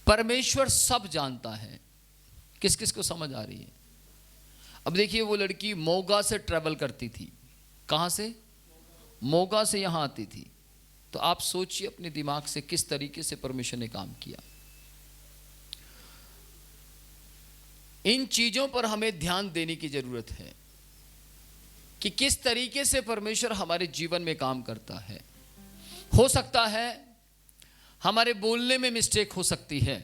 परमेश्वर सब जानता है। किस किस को समझ आ रही है? अब देखिए, वो लड़की मोगा से ट्रेवल करती थी। कहाँ से? मोगा से यहाँ आती थी। तो आप सोचिए अपने दिमाग से किस तरीके से परमेश्वर ने काम किया। इन चीजों पर हमें ध्यान देने की जरूरत है कि किस तरीके से परमेश्वर हमारे जीवन में काम करता है। हो सकता है हमारे बोलने में मिस्टेक हो सकती है,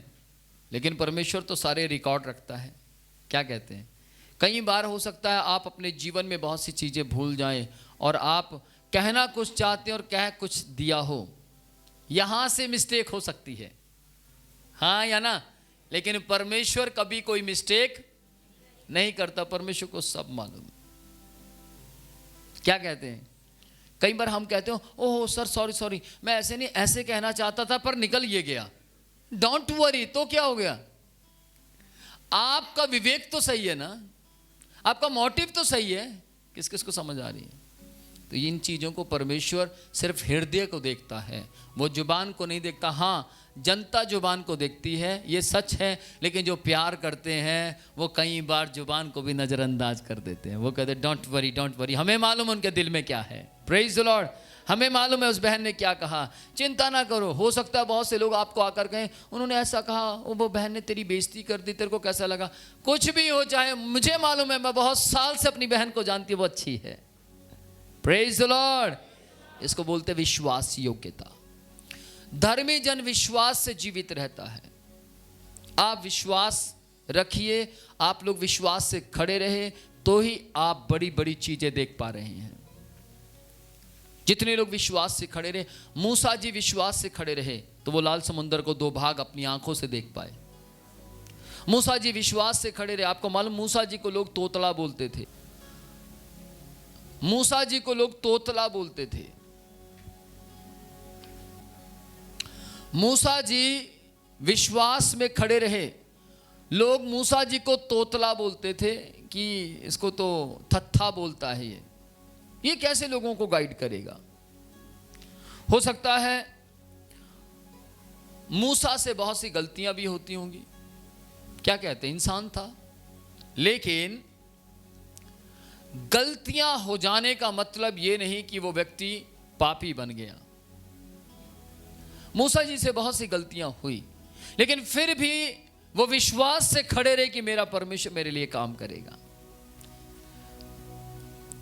लेकिन परमेश्वर तो सारे रिकॉर्ड रखता है। क्या कहते हैं? कई बार हो सकता है आप अपने जीवन में बहुत सी चीजें भूल जाएं और आप कहना कुछ चाहते हैं और कह कुछ दिया हो। यहां से मिस्टेक हो सकती है, हाँ या ना? लेकिन परमेश्वर कभी कोई मिस्टेक नहीं करता। परमेश्वर को सब मालूम। क्या कहते हैं? कई बार हम कहते हो, ओह सर सॉरी, मैं ऐसे नहीं, ऐसे कहना चाहता था पर निकल ये गया। Don't worry. तो क्या हो गया? आपका विवेक तो सही है ना, आपका मोटिव तो सही है। किस किस को समझ आ रही है? तो इन चीजों को परमेश्वर सिर्फ हृदय को देखता है, वो जुबान को नहीं देखता। हाँ, जनता जुबान को देखती है, ये सच है, लेकिन जो प्यार करते हैं वो कई बार जुबान को भी नजरअंदाज कर देते हैं। वो कहते हैं डोंट वरी। हमें मालूम उनके दिल में क्या है। Praise the Lord. हमें मालूम है उस बहन ने क्या कहा। चिंता ना करो। हो सकता है बहुत से लोग आपको आकर कहें उन्होंने ऐसा कहा, वो बहन ने तेरी बेइज्जती कर दी, तेरे को कैसा लगा? कुछ भी हो जाए, मुझे मालूम है, मैं बहुत साल से अपनी बहन को जानती हूँ, वो अच्छी है। Praise the Lord. इसको बोलते विश्वास योग्यता। धर्मी जन विश्वास से जीवित रहता है। आप विश्वास रखिए, आप लोग विश्वास से खड़े रहे तो ही आप बड़ी बड़ी चीजें देख पा रहे हैं। जितने लोग विश्वास से खड़े रहे, मूसा जी विश्वास से खड़े रहे तो वो लाल समुद्र को दो भाग अपनी आंखों से देख पाए। मूसा जी विश्वास से खड़े रहे। आपको मालूम, मूसा जी को लोग तोतला बोलते थे। मूसा जी को लोग तोतला बोलते थे। मूसा जी विश्वास में खड़े रहे। लोग मूसा जी को तोतला बोलते थे कि इसको तो थत्था बोलता है, ये कैसे लोगों को गाइड करेगा? हो सकता है मूसा से बहुत सी गलतियां भी होती होंगी। क्या कहते हैं? इंसान था। लेकिन गलतियां हो जाने का मतलब यह नहीं कि वो व्यक्ति पापी बन गया। मूसा जी से बहुत सी गलतियां हुई, लेकिन फिर भी वो विश्वास से खड़े रहे कि मेरा परमेश्वर मेरे लिए काम करेगा।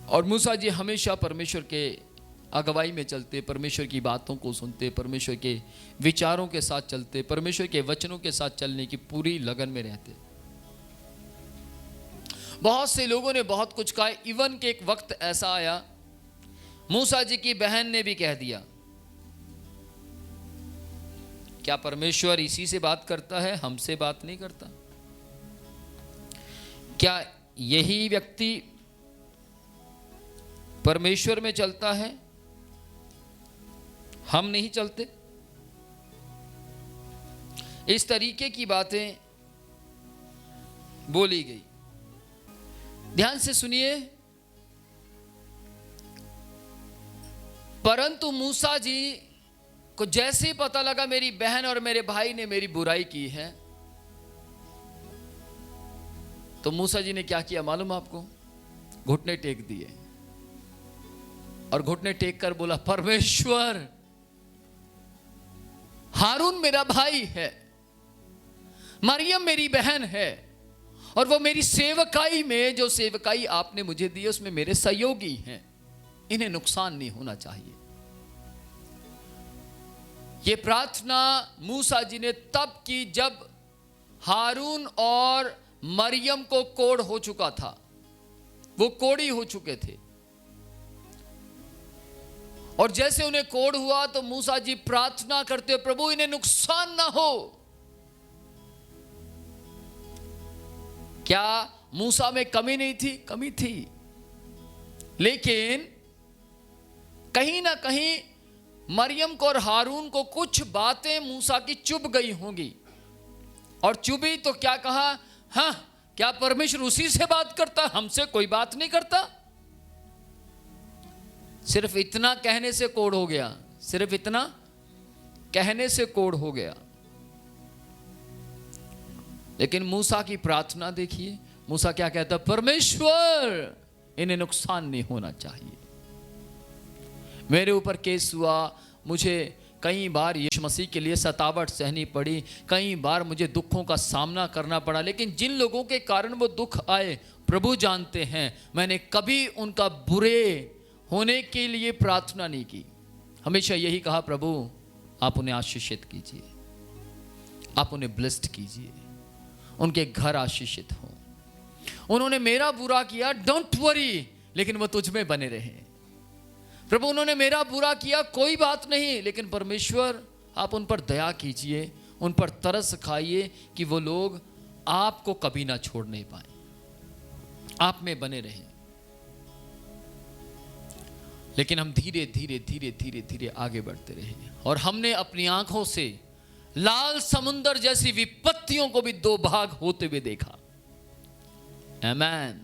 और मूसा जी हमेशा परमेश्वर के अगुवाई में चलते, परमेश्वर की बातों को सुनते, परमेश्वर के विचारों के साथ चलते, परमेश्वर के वचनों के साथ चलने की पूरी लगन में रहते। बहुत से लोगों ने बहुत कुछ कहा। इवन के एक वक्त ऐसा आया, मूसा जी की बहन ने भी कह दिया। क्या परमेश्वर इसी से बात करता है, हमसे बात नहीं करता? क्या यही व्यक्ति परमेश्वर में चलता है, हम नहीं चलते? इस तरीके की बातें बोली गई। ध्यान से सुनिए। परंतु मूसा जी को जैसे ही पता लगा मेरी बहन और मेरे भाई ने मेरी बुराई की है, तो मूसा जी ने क्या किया मालूम आपको? घुटने टेक दिए और घुटने टेक कर बोला, परमेश्वर, हारून मेरा भाई है, मरियम मेरी बहन है, और वो मेरी सेवकाई में, जो सेवकाई आपने मुझे दी उसमें मेरे सहयोगी हैं, इन्हें नुकसान नहीं होना चाहिए। ये प्रार्थना मूसा जी ने तब की जब हारून और मरियम को कोढ़ हो चुका था, वो कोढ़ी हो चुके थे। और जैसे उन्हें कोढ़ हुआ तो मूसा जी प्रार्थना करते, प्रभु इन्हें नुकसान ना हो। क्या मूसा में कमी नहीं थी? कमी थी, लेकिन कहीं ना कहीं मरियम को और हारून को कुछ बातें मूसा की चुभ गई होंगी। और चुभी तो क्या कहा, हाँ क्या परमेश्वर उसी से बात करता, हमसे कोई बात नहीं करता? सिर्फ इतना कहने से कोढ़ हो गया, सिर्फ इतना कहने से कोढ़ हो गया। लेकिन मूसा की प्रार्थना देखिए, मूसा क्या कहता, परमेश्वर इन्हें नुकसान नहीं होना चाहिए। मेरे ऊपर केस हुआ, मुझे कई बार यीशु मसीह के लिए सतावट सहनी पड़ी, कई बार मुझे दुखों का सामना करना पड़ा, लेकिन जिन लोगों के कारण वो दुख आए प्रभु जानते हैं, मैंने कभी उनका बुरे होने के लिए प्रार्थना नहीं की। हमेशा यही कहा, प्रभु आप उन्हें आशीषित कीजिए, आप उन्हें ब्लेस्ड कीजिए, उनके घर आशीषित हो। उन्होंने मेरा बुरा किया, डोंट वरी, लेकिन वो तुझ में बने रहे। प्रभु उन्होंने मेरा बुरा किया, कोई बात नहीं, लेकिन परमेश्वर आप उन पर दया कीजिए, उन पर तरस खाइए कि वो लोग आपको कभी ना छोड़ नहीं पाए, आप में बने रहें। लेकिन हम धीरे धीरे धीरे धीरे धीरे आगे बढ़ते रहे और हमने अपनी आंखों से लाल समुंदर जैसी विपत्तियों को भी दो भाग होते हुए देखा। आमीन।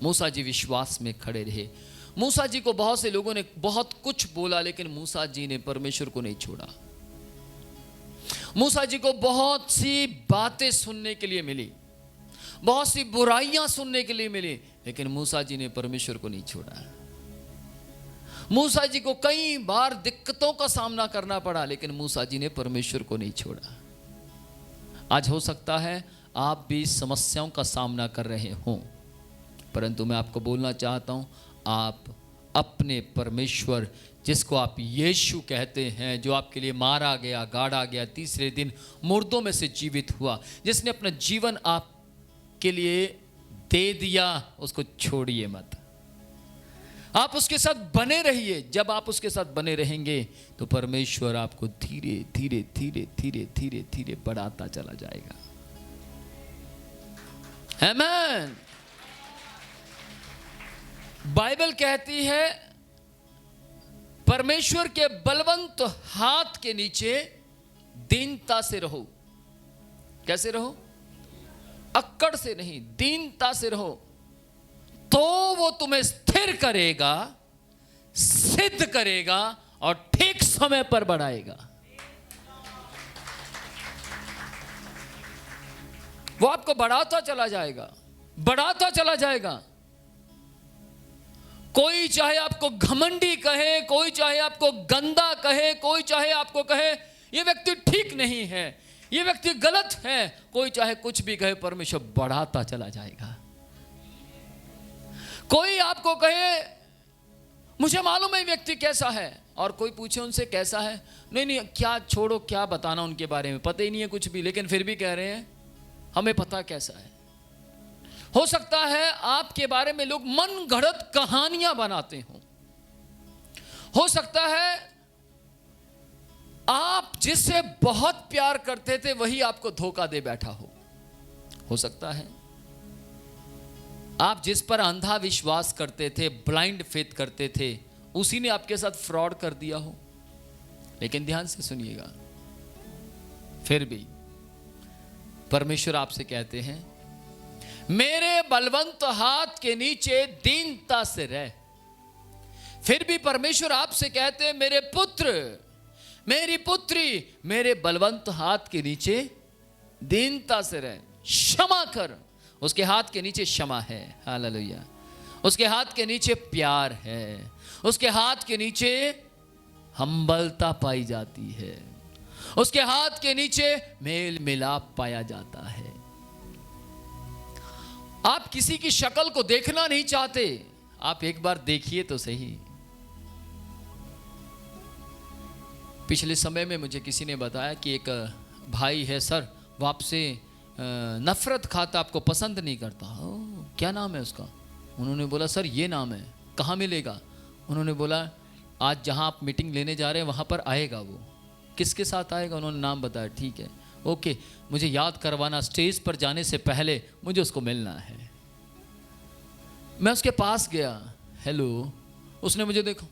मूसा जी विश्वास में खड़े रहे। मूसा जी को बहुत से लोगों ने बहुत कुछ बोला, लेकिन मूसा जी ने परमेश्वर को नहीं छोड़ा। मूसा जी को बहुत सी बातें सुनने के लिए मिली, बहुत सी बुराइयां सुनने के लिए मिली, लेकिन मूसा जी ने परमेश्वर को नहीं छोड़ा। मूसा जी को कई बार दिक्कतों का सामना करना पड़ा, लेकिन मूसा जी ने परमेश्वर को नहीं छोड़ा। आज हो सकता है आप भी समस्याओं का सामना कर रहे हों, परंतु मैं आपको बोलना चाहता हूं, आप अपने परमेश्वर, जिसको आप यीशु कहते हैं, जो आपके लिए मारा गया, गाड़ा गया, तीसरे दिन मुर्दों में से जीवित हुआ, जिसने अपना जीवन आपके लिए दे दिया, उसको छोड़िए मत। आप उसके साथ बने रहिए। जब आप उसके साथ बने रहेंगे तो परमेश्वर आपको धीरे धीरे धीरे धीरे धीरे धीरे बढ़ाता चला जाएगा। आमीन। बाइबल कहती है परमेश्वर के बलवंत हाथ के नीचे दीनता से रहो। कैसे रहो? अक्कड़ से नहीं, दीनता से रहो, तो वो तुम्हें स्थिर करेगा, सिद्ध करेगा और ठीक समय पर बढ़ाएगा। वो आपको बढ़ाता चला जाएगा, बढ़ाता चला जाएगा। कोई चाहे आपको घमंडी कहे, कोई चाहे आपको गंदा कहे, कोई चाहे आपको कहे ये व्यक्ति ठीक नहीं है, ये व्यक्ति गलत है, कोई चाहे कुछ भी कहे, परमेश्वर बढ़ाता चला जाएगा। कोई आपको कहे मुझे मालूम है व्यक्ति कैसा है, और कोई पूछे उनसे कैसा है, नहीं नहीं क्या छोड़ो, क्या बताना उनके बारे में, पता ही नहीं है कुछ भी, लेकिन फिर भी कह रहे हैं हमें पता कैसा है। हो सकता है आपके बारे में लोग मन गढ़ंत कहानियां बनाते हों। हो सकता है आप जिससे बहुत प्यार करते थे वही आपको धोखा दे बैठा हो सकता है आप जिस पर अंधा विश्वास करते थे, ब्लाइंड फेथ करते थे, उसी ने आपके साथ फ्रॉड कर दिया हो। लेकिन ध्यान से सुनिएगा, फिर भी परमेश्वर आपसे कहते हैं मेरे बलवंत हाथ के नीचे दीनता से रह। फिर भी परमेश्वर आपसे कहते हैं मेरे पुत्र, मेरी पुत्री, मेरे बलवंत हाथ के नीचे दीनता से रह, क्षमा कर। उसके हाथ के नीचे क्षमा है, हालेलुया। उसके हाथ के नीचे प्यार है, उसके हाथ के नीचे हम्बलता पाई जाती है, उसके हाथ के नीचे मेल मिलाप पाया जाता है। आप किसी की शक्ल को देखना नहीं चाहते, आप एक बार देखिए तो सही। पिछले समय में मुझे किसी ने बताया कि एक भाई है सर, वो आपसे नफरत खाता, आपको पसंद नहीं करता। क्या नाम है उसका? उन्होंने बोला सर ये नाम है। कहाँ मिलेगा? उन्होंने बोला आज जहाँ आप मीटिंग लेने जा रहे हैं वहाँ पर आएगा। वो किसके साथ आएगा? उन्होंने नाम बताया। ठीक है, ओके, मुझे याद करवाना, स्टेज पर जाने से पहले मुझे उसको मिलना है। मैं उसके पास गया, हेलो, उसने मुझे देखो,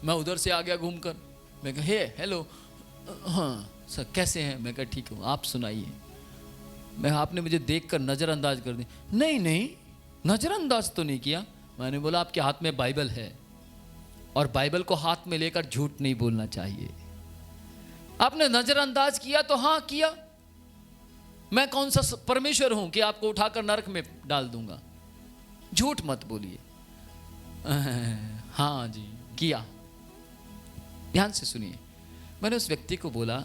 मैं उधर से आ गया घूमकर। मैं कहा हे हेलो, हाँ सर कैसे हैं? मैं कहा ठीक हूँ, आप सुनाइए। मैं आपने मुझे देखकर नज़रअंदाज कर दी। नहीं नहीं, नज़रअंदाज तो नहीं किया। मैंने बोला आपके हाथ में बाइबल है और बाइबल को हाथ में लेकर झूठ नहीं बोलना चाहिए। आपने नज़रअंदाज किया तो हाँ किया, मैं कौन सा परमेश्वर हूं कि आपको उठाकर नरक में डाल दूंगा? झूठ मत बोलिए। हाँ जी, किया। ध्यान से सुनिए, मैंने उस व्यक्ति को बोला,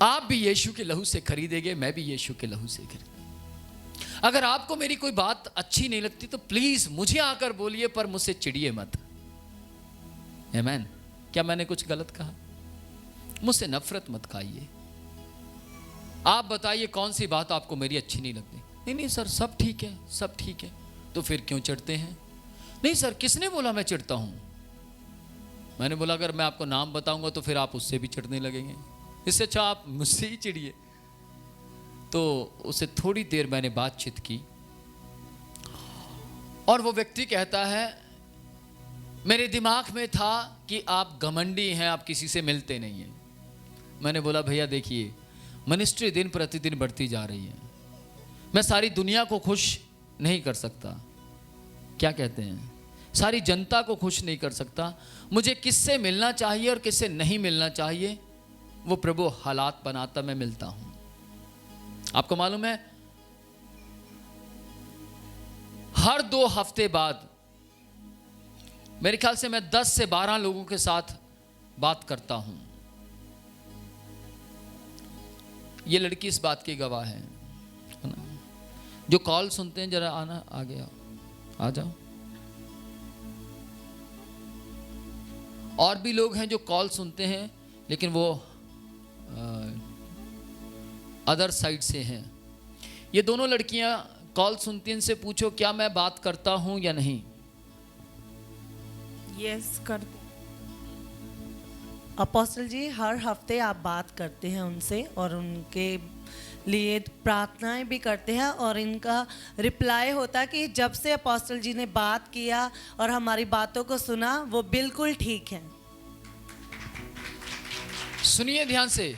आप भी यीशु के लहू से खरीदे गए, मैं भी यीशु के लहू से खरीदा। अगर आपको मेरी कोई बात अच्छी नहीं लगती तो प्लीज मुझे आकर बोलिए, पर मुझसे चिढ़िए मत। आमीन। क्या मैंने कुछ गलत कहा? मुझसे नफरत मत खाइए। आप बताइए कौन सी बात आपको मेरी अच्छी नहीं लगती? नहीं नहीं सर, सब ठीक है, सब ठीक है। तो फिर क्यों चिढ़ते हैं? नहीं सर, किसने बोला मैं चिढ़ता हूं? मैंने बोला अगर मैं आपको नाम बताऊंगा तो फिर आप उससे भी चिढ़ने लगेंगे, इससे अच्छा आप मुझसे ही चिढ़िए। तो उससे थोड़ी देर मैंने बातचीत की और वो व्यक्ति कहता है, मेरे दिमाग में था कि आप घमंडी हैं, आप किसी से मिलते नहीं हैं। मैंने बोला भैया देखिए, मिनिस्ट्री दिन प्रतिदिन बढ़ती जा रही है, मैं सारी दुनिया को खुश नहीं कर सकता, क्या कहते हैं, सारी जनता को खुश नहीं कर सकता। मुझे किससे मिलना चाहिए और किससे नहीं मिलना चाहिए वो प्रभु हालात बनाता, मैं मिलता हूं। आपको मालूम है, हर 2 हफ्ते बाद मेरे ख्याल से मैं 10 से 12 लोगों के साथ बात करता हूं। ये लड़की इस बात की गवाह है। जो कॉल सुनते हैं जरा आना, आगे आओ, आ जाओ। और भी लोग हैं जो कॉल सुनते हैं लेकिन वो अदर साइड से हैं। ये दोनों लड़कियां कॉल सुनती हैं, इनसे पूछो क्या मैं बात करता हूं या नहीं? यस करते। अपोस्टल जी, हर हफ्ते आप बात करते हैं उनसे और उनके लिए प्रार्थनाएं भी करते हैं और इनका रिप्लाई होता है कि जब से अपोस्टल जी ने बात किया और हमारी बातों को सुना वो बिल्कुल ठीक है। सुनिए ध्यान से,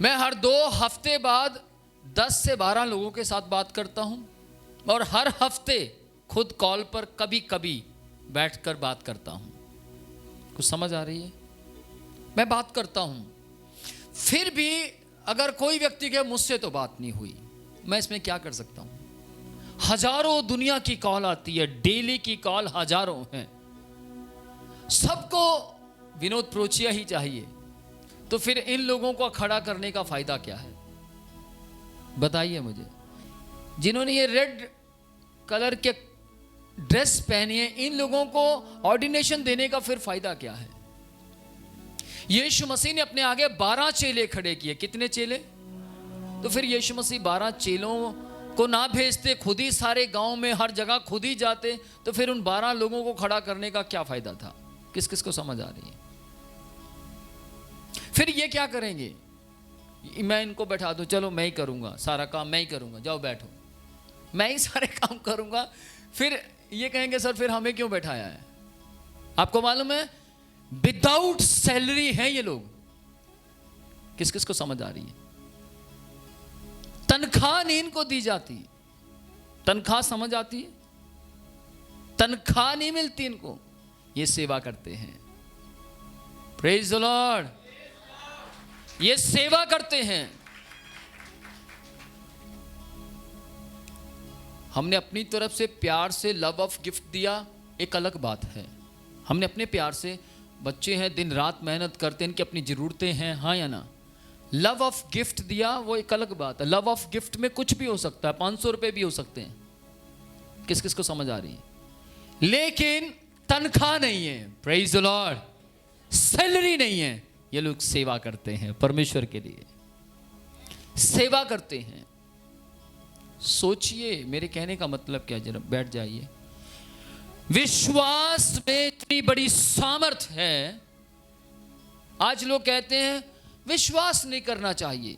मैं हर 2 हफ्ते बाद 10 से 12 लोगों के साथ बात करता हूं और हर हफ्ते खुद कॉल पर कभी कभी बैठकर बात करता हूं। कुछ समझ आ रही है? मैं बात करता हूं, फिर भी अगर कोई व्यक्ति कहे मुझसे तो बात नहीं हुई, मैं इसमें क्या कर सकता हूं? हजारों दुनिया की कॉल आती है, डेली की कॉल हजारों हैं, सबको विनोद प्रोचिया ही चाहिए। तो फिर इन लोगों को खड़ा करने का फायदा क्या है? बताइए मुझे। जिन्होंने ये रेड कलर के ड्रेस पहनी है, इन लोगों को ऑर्डिनेशन देने का फिर फायदा क्या है? यीशु मसीह ने अपने आगे 12 चेले खड़े किए। कितने चेले? तो फिर यीशु मसीह 12 चेलों को ना भेजते, खुद ही सारे गांव में हर जगह खुद ही जाते, तो फिर उन 12 लोगों को खड़ा करने का क्या फायदा था? किस किस को समझ आ रही है? फिर ये क्या करेंगे? मैं इनको बैठा दूं, चलो मैं ही करूंगा, सारा काम मैं ही करूंगा, जाओ बैठो, मैं ही सारे काम करूंगा। फिर ये कहेंगे सर फिर हमें क्यों बैठाया है? आपको मालूम है विदाउट सैलरी है ये लोग। किस किस को समझ आ रही है? तनख्वाह नहीं इनको दी जाती। तनख्वाह समझ आती है? तनख्वाह नहीं मिलती इनको, ये सेवा करते हैं। Praise the Lord. ये सेवा करते हैं। हमने अपनी तरफ से प्यार से लव ऑफ गिफ्ट दिया, एक अलग बात है। हमने अपने प्यार से, बच्चे हैं दिन रात मेहनत करते हैं, इनकी अपनी ज़रूरतें हैं, हाँ या ना? लव ऑफ गिफ्ट दिया, वो एक अलग बात है। लव ऑफ गिफ्ट में कुछ भी हो सकता है, 500 रुपये भी हो सकते हैं। किस किस को समझ आ रही है? लेकिन तनख्वाह नहीं है। Praise the Lord. सैलरी नहीं है। ये लोग सेवा करते हैं, परमेश्वर के लिए सेवा करते हैं। सोचिए मेरे कहने का मतलब क्या, जरा बैठ जाइए। विश्वास में इतनी बड़ी सामर्थ्य है। आज लोग कहते हैं विश्वास नहीं करना चाहिए,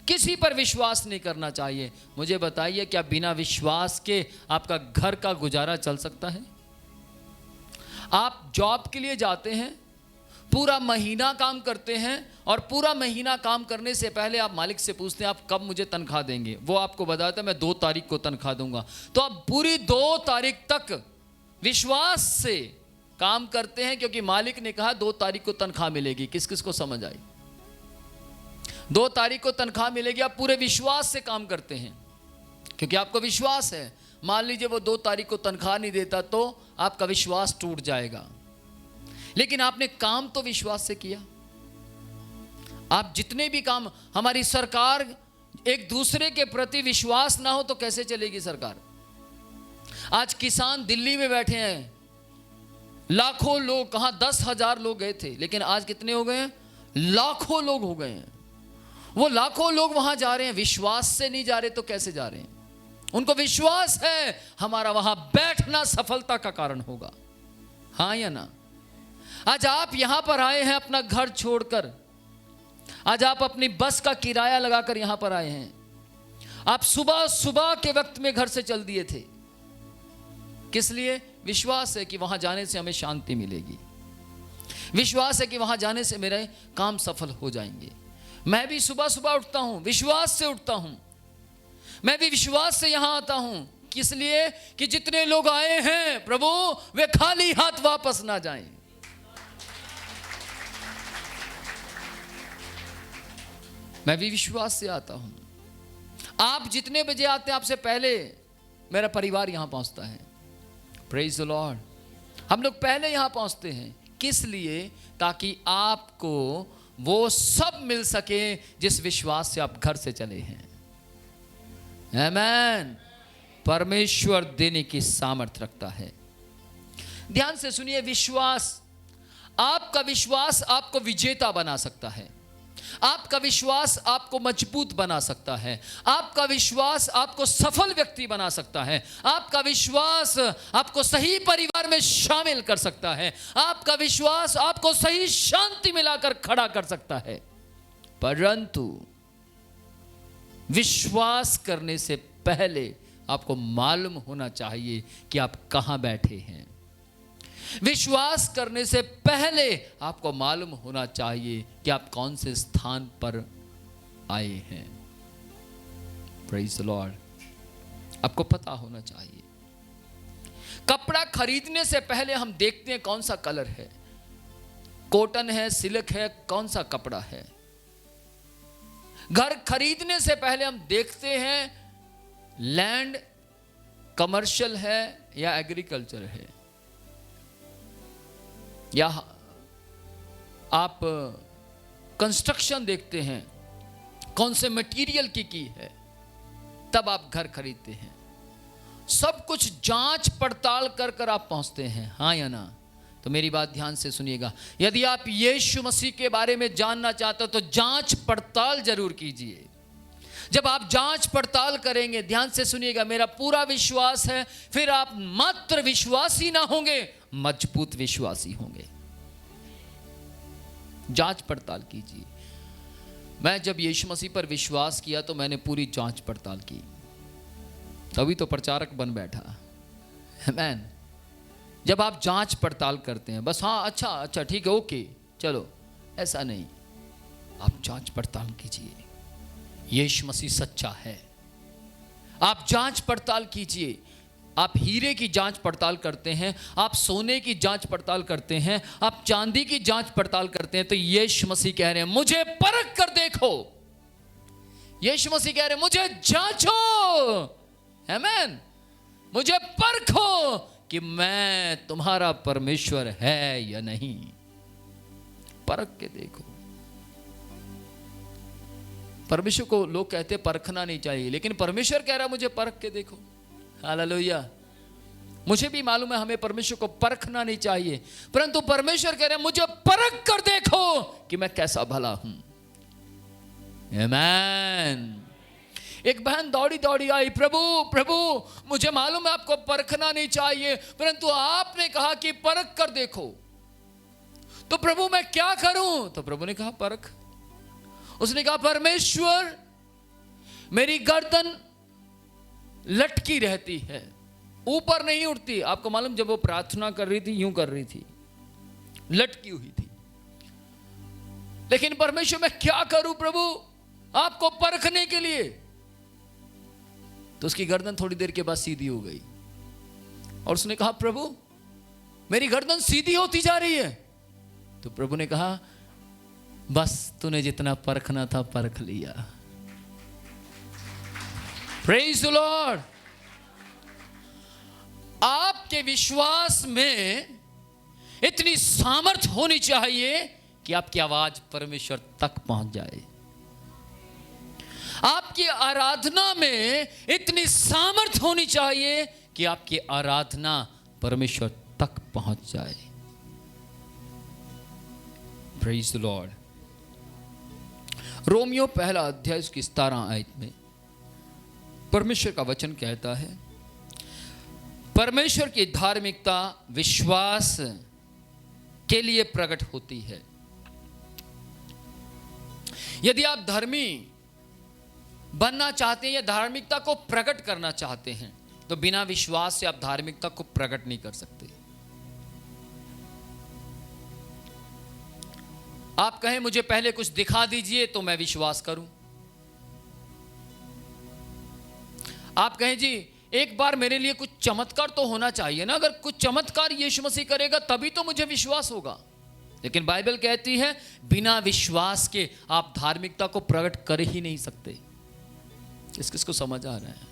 किसी पर विश्वास नहीं करना चाहिए। मुझे बताइए क्या बिना विश्वास के आपका घर का गुजारा चल सकता है? आप जॉब के लिए जाते हैं, पूरा महीना काम करते हैं और पूरा महीना काम करने से पहले आप मालिक से पूछते हैं आप कब मुझे तनख्वाह देंगे? वो आपको बताता है मैं 2 तारीख को तनख्वाह दूंगा। तो आप पूरी 2 तारीख तक विश्वास से काम करते हैं क्योंकि मालिक ने कहा 2 तारीख को तनख्वाह मिलेगी। किस किस को समझ आई? 2 तारीख को तनख्वाह मिलेगी, आप पूरे विश्वास से काम करते हैं क्योंकि आपको विश्वास है। मान लीजिए वो 2 तारीख को तनख्वाह नहीं देता तो आपका विश्वास टूट जाएगा, लेकिन आपने काम तो विश्वास से किया। आप जितने भी काम, हमारी सरकार एक दूसरे के प्रति विश्वास ना हो तो कैसे चलेगी सरकार। आज किसान दिल्ली में बैठे हैं, लाखों लोग, कहां 10,000 लोग गए थे, लेकिन आज कितने हो गए हैं? लाखों लोग हो गए हैं। वो लाखों लोग वहां जा रहे हैं, विश्वास से नहीं जा रहे तो कैसे जा रहे हैं? उनको विश्वास है हमारा वहां बैठना सफलता का कारण होगा, हाँ या ना। आज आप यहां पर आए हैं अपना घर छोड़कर, आज आप अपनी बस का किराया लगाकर यहां पर आए हैं। आप सुबह सुबह के वक्त में घर से चल दिए थे, किस लिए? विश्वास है कि वहां जाने से हमें शांति मिलेगी, विश्वास है कि वहां जाने से मेरे काम सफल हो जाएंगे। मैं भी सुबह सुबह उठता हूं, विश्वास से उठता हूं, मैं भी विश्वास से यहां आता हूं। किस लिए? कि जितने लोग आए हैं प्रभु वे खाली हाथ वापस ना जाएं। मैं भी विश्वास से आता हूं। आप जितने बजे आते हैं आपसे पहले मेरा परिवार यहां पहुंचता है। Praise the Lord. हम लोग पहले यहां पहुंचते हैं, किस लिए? ताकि आपको वो सब मिल सके जिस विश्वास से आप घर से चले हैं। आमेन। परमेश्वर देने की सामर्थ्य रखता है। ध्यान से सुनिए, विश्वास, आपका विश्वास आपको विजेता बना सकता है, आपका विश्वास आपको मजबूत बना सकता है, आपका विश्वास आपको सफल व्यक्ति बना सकता है, आपका विश्वास आपको सही परिवार में शामिल कर सकता है, आपका विश्वास आपको सही शांति मिलाकर खड़ा कर सकता है। परंतु विश्वास करने से पहले आपको मालूम होना चाहिए कि आप कहां बैठे हैं। विश्वास करने से पहले आपको मालूम होना चाहिए कि आप कौन से स्थान पर आए हैं। Praise the Lord. आपको पता होना चाहिए। कपड़ा खरीदने से पहले हम देखते हैं कौन सा कलर है, कॉटन है, सिल्क है, कौन सा कपड़ा है। घर खरीदने से पहले हम देखते हैं लैंड कमर्शियल है या एग्रीकल्चर है, या आप कंस्ट्रक्शन देखते हैं कौन से मटेरियल की है, तब आप घर खरीदते हैं। सब कुछ जांच पड़ताल कर कर आप पहुंचते हैं, हाँ या ना। तो मेरी बात ध्यान से सुनिएगा, यदि आप यीशु मसीह के बारे में जानना चाहते हो तो जांच पड़ताल जरूर कीजिए। जब आप जांच पड़ताल करेंगे, ध्यान से सुनिएगा, मेरा पूरा विश्वास है, फिर आप मात्र विश्वासी ना होंगे, मजबूत विश्वासी होंगे। जांच पड़ताल कीजिए। मैं जब यीशु मसीह पर विश्वास किया तो मैंने पूरी जांच पड़ताल की, तभी तो प्रचारक बन बैठा। आमेन। जब आप जांच पड़ताल करते हैं, बस हाँ अच्छा ठीक है, ओके चलो, ऐसा नहीं, आप जांच पड़ताल कीजिए। यीशु मसीह सच्चा है, आप जांच पड़ताल कीजिए। आप हीरे की जांच पड़ताल करते हैं, आप सोने की जांच पड़ताल करते हैं, आप चांदी की जांच पड़ताल करते हैं, तो यीशु मसीह कह रहे हैं मुझे परख कर देखो। यीशु मसीह कह रहे हैं मुझे जांचो, आमेन, मुझे परखो कि मैं तुम्हारा परमेश्वर है या नहीं। परख के देखो। परमेश्वर को लोग कहते हैं परखना नहीं चाहिए, लेकिन परमेश्वर कह रहा है मुझे परख के देखो। हालेलुया। मुझे भी मालूम है हमें परमेश्वर को परखना नहीं चाहिए, परंतु परमेश्वर कह रहे हैं मुझे परख कर देखो कि मैं कैसा भला हूं। आमेन। एक बहन दौड़ी दौड़ी आई, प्रभु मुझे मालूम है आपको परखना नहीं चाहिए, परंतु आपने कहा कि परख कर देखो, तो प्रभु मैं क्या करूं? तो प्रभु ने कहा परख। उसने कहा परमेश्वर मेरी गर्दन लटकी रहती है, ऊपर नहीं उठती। आपको मालूम, जब वो प्रार्थना कर रही थी यूं कर रही थी, लटकी हुई थी। लेकिन परमेश्वर मैं क्या करूं प्रभु आपको परखने के लिए? तो उसकी गर्दन थोड़ी देर के बाद सीधी हो गई और उसने कहा प्रभु मेरी गर्दन सीधी होती जा रही है। तो प्रभु ने कहा बस तूने जितना परखना था परख लिया। Praise the Lord. आपके विश्वास में इतनी सामर्थ होनी चाहिए कि आपकी आवाज परमेश्वर तक पहुंच जाए। आपकी आराधना में इतनी सामर्थ होनी चाहिए कि आपकी आराधना परमेश्वर तक पहुंच जाए। Praise the Lord. रोमियो पहला अध्याय उसकी 17 आयत में परमेश्वर का वचन कहता है, परमेश्वर की धार्मिकता विश्वास के लिए प्रकट होती है। यदि आप धर्मी बनना चाहते हैं या धार्मिकता को प्रकट करना चाहते हैं तो बिना विश्वास से आप धार्मिकता को प्रकट नहीं कर सकते। आप कहें मुझे पहले कुछ दिखा दीजिए तो मैं विश्वास करूं। आप कहें जी एक बार मेरे लिए कुछ चमत्कार तो होना चाहिए ना, अगर कुछ चमत्कार यीशु मसीह करेगा तभी तो मुझे विश्वास होगा। लेकिन बाइबल कहती है बिना विश्वास के आप धार्मिकता को प्रकट कर ही नहीं सकते। किसको समझ आ रहा है?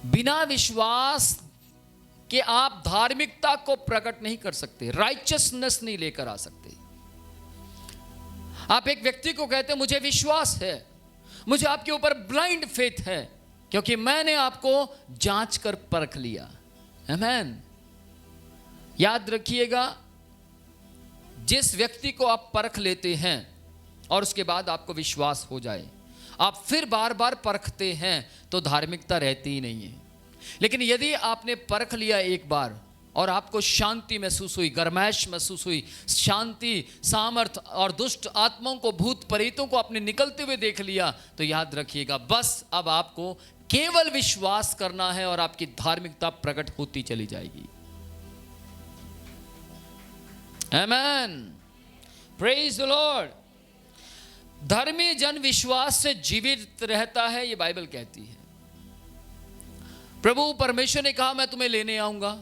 बिना विश्वास के आप धार्मिकता को प्रकट नहीं कर सकते, राइचसनेस नहीं लेकर आ सकते। आप एक व्यक्ति को कहते हैं मुझे विश्वास है, मुझे आपके ऊपर ब्लाइंड फेथ है क्योंकि मैंने आपको जांच कर परख लिया। आमीन। याद रखिएगा, जिस व्यक्ति को आप परख लेते हैं और उसके बाद आपको विश्वास हो जाए, आप फिर बार बार परखते हैं तो धार्मिकता रहती ही नहीं है। लेकिन यदि आपने परख लिया एक बार और आपको शांति महसूस हुई, गरमाइश महसूस हुई, शांति, सामर्थ और दुष्ट आत्माओं को, भूत प्रेतों को आपने निकलते हुए देख लिया, तो याद रखिएगा बस अब आपको केवल विश्वास करना है और आपकी धार्मिकता प्रकट होती चली जाएगी। आमेन। Praise the Lord. धर्मी जन विश्वास से जीवित रहता है, ये बाइबल कहती है। प्रभु परमेश्वर ने कहा मैं तुम्हें लेने आऊंगा,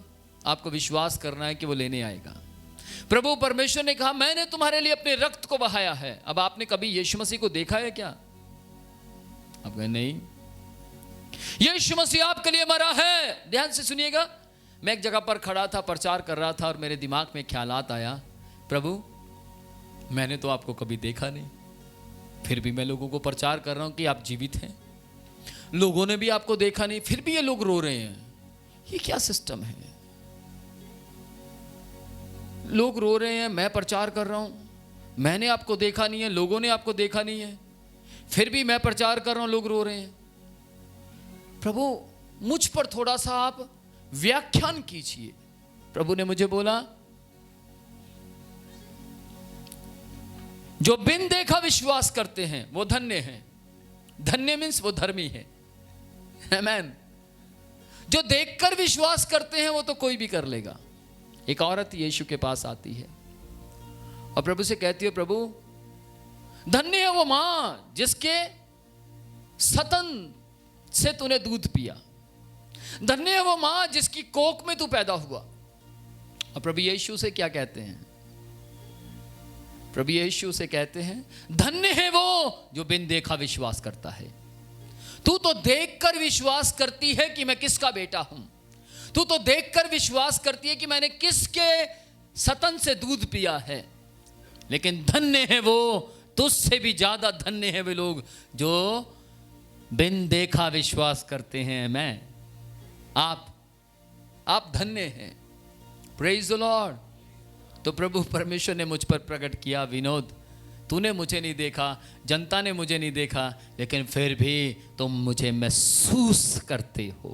आपको विश्वास करना है कि वो लेने आएगा। प्रभु परमेश्वर ने कहा मैंने तुम्हारे लिए अपने रक्त को बहाया है। अब आपने कभी यीशु मसीह को देखा है क्या? आप कहें नहीं, यीशु मसीह आपके लिए मरा है। ध्यान से सुनिएगा, मैं एक जगह पर खड़ा था, प्रचार कर रहा था और मेरे दिमाग में ख्यालात आया, प्रभु मैंने तो आपको कभी देखा नहीं, फिर भी मैं लोगों को प्रचार कर रहा हूं कि आप जीवित हैं। लोगों ने भी आपको देखा नहीं, फिर भी ये लोग रो रहे हैं। ये क्या सिस्टम है? लोग रो रहे हैं, मैं प्रचार कर रहा हूं, मैंने आपको देखा नहीं है, लोगों ने आपको देखा नहीं है, फिर भी मैं प्रचार कर रहा हूं, लोग रो रहे हैं। प्रभु मुझ पर थोड़ा सा आप व्याख्यान कीजिए। प्रभु ने मुझे बोला जो बिन देखा विश्वास करते हैं वो धन्य हैं। धन्य मीन्स वो धर्मी है। आमेन। जो देखकर विश्वास करते हैं वो तो कोई भी कर लेगा। एक औरत यीशु के पास आती है और प्रभु से कहती है, प्रभु धन्य है वो मां जिसके स्तन से तूने दूध पिया, धन्य है वो मां जिसकी कोख में तू पैदा हुआ। और प्रभु यीशु से क्या कहते हैं? प्रभु यीशु से कहते हैं धन्य है वो जो बिन देखा विश्वास करता है। तू तो देखकर विश्वास करती है कि मैं किसका बेटा हूं, तू तो देखकर विश्वास करती है कि मैंने किसके स्तन से दूध पिया है, लेकिन धन्य है वो, तुझसे भी ज्यादा धन्य है वे लोग जो बिन देखा विश्वास करते हैं। मैं आप धन्य हैं। Praise the Lord. तो प्रभु परमेश्वर ने मुझ पर प्रकट किया, विनोद तूने मुझे नहीं देखा, जनता ने मुझे नहीं देखा, लेकिन फिर भी तुम मुझे महसूस करते हो।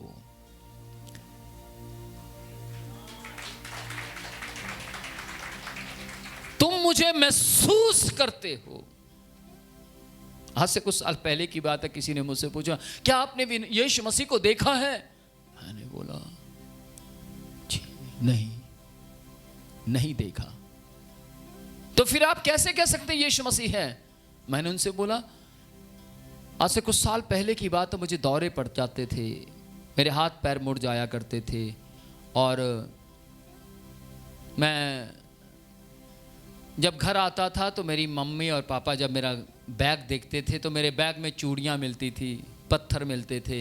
तुम मुझे महसूस करते हो। आज से कुछ साल पहले की बात है, किसी ने मुझसे पूछा क्या आपने यीशु मसीह को देखा है? मैंने बोला जी नहीं देखा। तो फिर आप कैसे कह सकते हैं यीशु मसीह है? मैंने उनसे बोला आज से कुछ साल पहले की बात है, मुझे दौरे पड़ जाते थे, मेरे हाथ पैर मुड़ जाया करते थे और मैं जब घर आता था तो मेरी मम्मी और पापा जब मेरा बैग देखते थे तो मेरे बैग में चूड़ियाँ मिलती थी, पत्थर मिलते थे।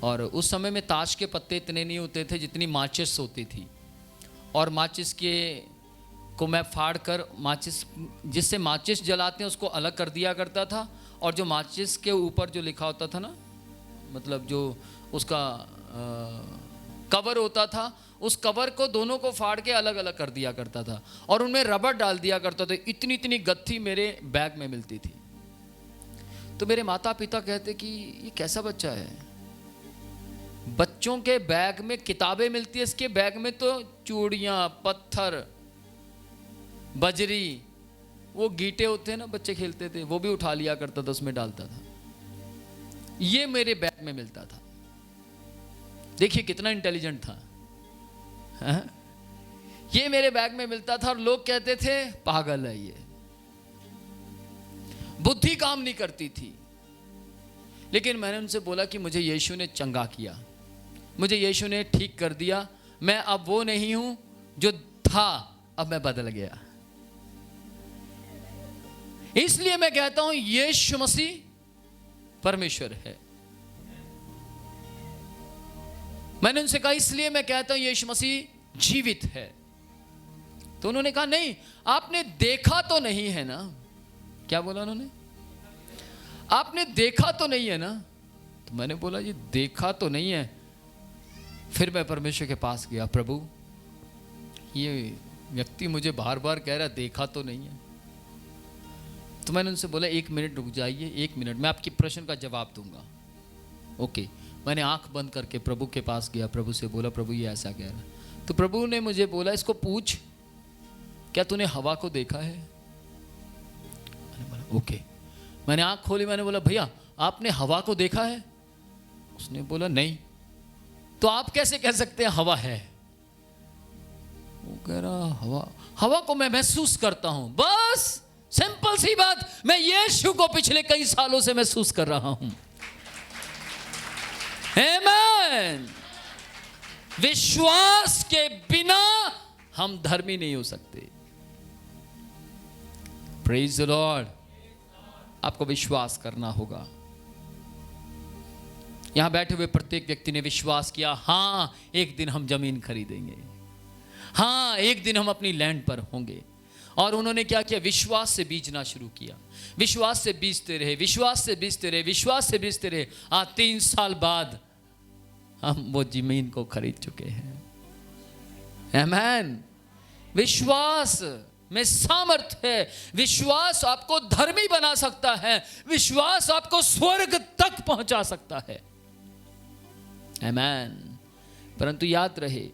और उस समय में ताश के पत्ते इतने नहीं होते थे जितनी माचिस होती थी, और माचिस के को मैं फाड़ कर माचिस, जिससे माचिस जलाते हैं उसको अलग कर दिया करता था, और जो माचिस के ऊपर जो लिखा होता था ना, मतलब जो उसका कवर होता था, उस कवर को दोनों को फाड़ के अलग अलग कर दिया करता था, और उनमें रबर डाल दिया करता था। इतनी इतनी गत्थी मेरे बैग में मिलती थी। तो मेरे माता पिता कहते कि ये कैसा बच्चा है, बच्चों के बैग में किताबें मिलती है, इसके बैग में तो चूड़ियाँ, पत्थर, बजरी, वो गीटे होते हैं ना, बच्चे खेलते थे, वो भी उठा लिया करता था, उसमें डालता था। ये मेरे बैग में मिलता था। देखिए कितना इंटेलिजेंट था, हाँ? ये मेरे बैग में मिलता था और लोग कहते थे पागल है ये, बुद्धि काम नहीं करती थी। लेकिन मैंने उनसे बोला कि मुझे यीशु ने चंगा किया, मुझे यीशु ने ठीक कर दिया, मैं अब वो नहीं हूं जो था, अब मैं बदल गया। इसलिए मैं कहता हूं यीशु मसीह परमेश्वर है। मैंने उनसे कहा इसलिए मैं कहता हूं यीशु मसीह जीवित है। तो उन्होंने कहा नहीं, आपने देखा तो नहीं है ना। क्या बोला उन्होंने? आपने देखा तो नहीं है ना। तो मैंने बोला ये देखा तो नहीं है। फिर मैं परमेश्वर के पास गया, प्रभु ये व्यक्ति मुझे बार बार कह रहा देखा तो नहीं है। तो मैंने उनसे बोला 1 मिनट रुक जाइए, 1 मिनट मैं आपके प्रश्न का जवाब दूंगा। ओके, मैंने आंख बंद करके प्रभु के पास गया, प्रभु से बोला प्रभु ये ऐसा कह रहा है। तो प्रभु ने मुझे बोला इसको पूछ, क्या तूने हवा को देखा है? मैंने बोला ओके। मैंने आंख खोली, मैंने बोला भैया आपने हवा को देखा है? उसने बोला नहीं। तो आप कैसे कह सकते हैं हवा है? वो कह रहा हवा को मैं महसूस करता हूं, बस सिंपल सी बात, मैं यीशु को पिछले कई सालों से महसूस कर रहा हूं। आमीन। विश्वास के बिना हम धर्मी नहीं हो सकते। Praise the Lord. आपको विश्वास करना होगा। यहां बैठे हुए प्रत्येक व्यक्ति ने विश्वास किया, हां एक दिन हम जमीन खरीदेंगे, हां एक दिन हम अपनी लैंड पर होंगे। और उन्होंने क्या किया? विश्वास से बीजना शुरू किया, विश्वास से बीजते रहे, विश्वास से बीजते रहे, विश्वास से बीजते रहे। आज 3 साल बाद हम वो जमीन को खरीद चुके हैं। आमीन। विश्वास में सामर्थ्य है। विश्वास आपको धर्मी बना सकता है, विश्वास आपको स्वर्ग तक पहुंचा सकता है। आमीन। परंतु याद रहे